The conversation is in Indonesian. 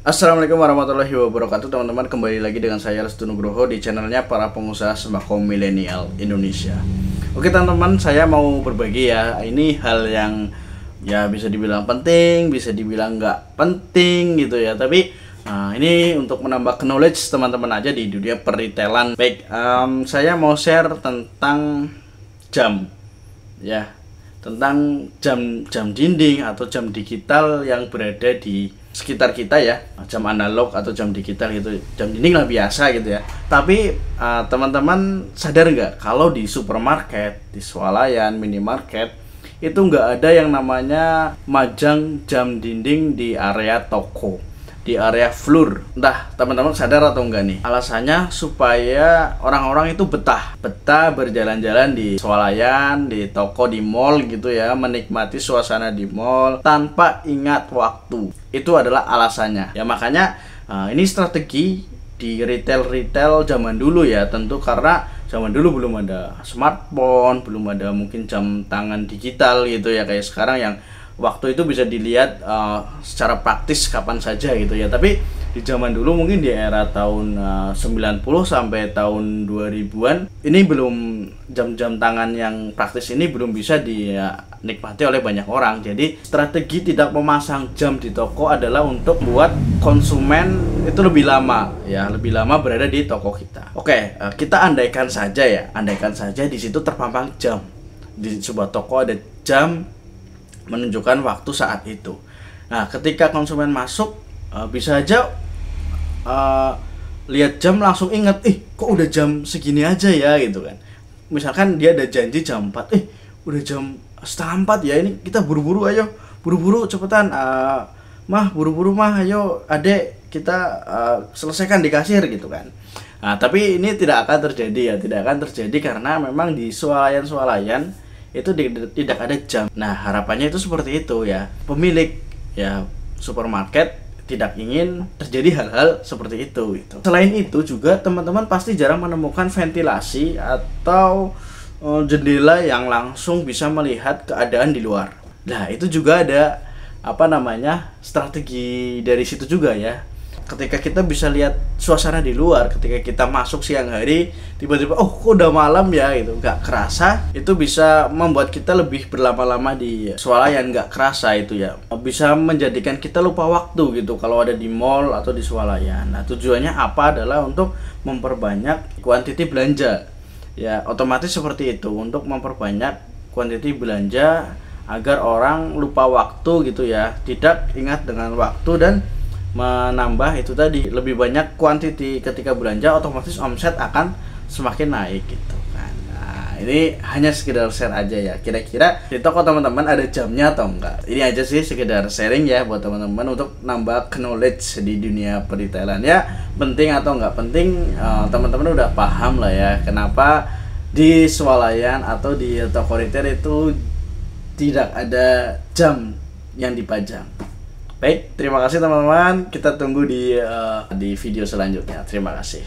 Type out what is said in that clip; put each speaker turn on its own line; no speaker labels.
Assalamualaikum warahmatullahi wabarakatuh, teman-teman. Kembali lagi dengan saya Restu Nugroho di channelnya para pengusaha sembako milenial Indonesia. Oke teman-teman, saya mau berbagi ya. Ini hal yang ya bisa dibilang penting, bisa dibilang nggak penting gitu ya. Tapi ini untuk menambah knowledge teman-teman aja di dunia peritailan. Baik, saya mau share tentang jam ya, tentang jam dinding atau jam digital yang berada di sekitar kita ya, jam analog atau jam digital gitu, jam dinding lah biasa gitu ya. Tapi teman-teman sadar nggak kalau di supermarket, di swalayan, minimarket itu nggak ada yang namanya majang jam dinding di area toko, di area floor. Entah teman-teman sadar atau enggak nih, alasannya supaya orang-orang itu betah berjalan-jalan di swalayan, di toko, di mall gitu ya, menikmati suasana di mall tanpa ingat waktu. Itu adalah alasannya ya. Makanya ini strategi di retail zaman dulu ya, tentu karena zaman dulu belum ada smartphone, belum ada mungkin jam tangan digital gitu ya, kayak sekarang yang waktu itu bisa dilihat secara praktis kapan saja gitu ya. Tapi di zaman dulu mungkin di era tahun 90 sampai tahun 2000-an ini belum, jam-jam tangan yang praktis ini belum bisa dinikmati oleh banyak orang. Jadi strategi tidak memasang jam di toko adalah untuk buat konsumen itu lebih lama ya, lebih lama berada di toko kita. Oke, kita andaikan saja ya, andaikan saja di situ terpampang jam. Di sebuah toko ada jam menunjukkan waktu saat itu. Nah, ketika konsumen masuk bisa aja lihat jam langsung ingat, kok udah jam segini aja ya gitu kan. Misalkan dia ada janji jam 4, udah jam setengah 4 ya, ini kita buru-buru, ayo buru-buru cepetan, mah buru-buru mah, ayo adek kita selesaikan di kasir gitu kan. Nah, tapi ini tidak akan terjadi ya, tidak akan terjadi karena memang di swalayan itu tidak ada jam. Nah, harapannya itu seperti itu ya. Pemilik ya supermarket tidak ingin terjadi hal-hal seperti itu gitu. Selain itu juga teman-teman pasti jarang menemukan ventilasi atau jendela yang langsung bisa melihat keadaan di luar. Nah, itu juga ada strategi dari situ juga ya. Ketika kita bisa lihat suasana di luar, ketika kita masuk siang hari, tiba-tiba kok udah malam ya gitu, nggak kerasa, itu bisa membuat kita lebih berlama-lama di swalayan, nggak kerasa itu ya, bisa menjadikan kita lupa waktu gitu kalau ada di mall atau di swalayan. Nah, tujuannya apa adalah untuk memperbanyak kuantiti belanja ya, otomatis seperti itu, untuk memperbanyak kuantiti belanja agar orang lupa waktu gitu ya, tidak ingat dengan waktu, dan menambah itu tadi, lebih banyak kuantiti ketika belanja, otomatis omset akan semakin naik gitu kan. Nah, ini hanya sekedar share aja ya, kira-kira di toko teman-teman ada jamnya atau enggak. Ini aja sih sekedar sharing ya buat teman-teman untuk nambah knowledge di dunia peritailan ya. Penting atau enggak penting, teman-teman udah paham lah ya kenapa di swalayan atau di toko retail itu tidak ada jam yang dipajang. Baik, terima kasih teman-teman. Kita tunggu di video selanjutnya. Terima kasih.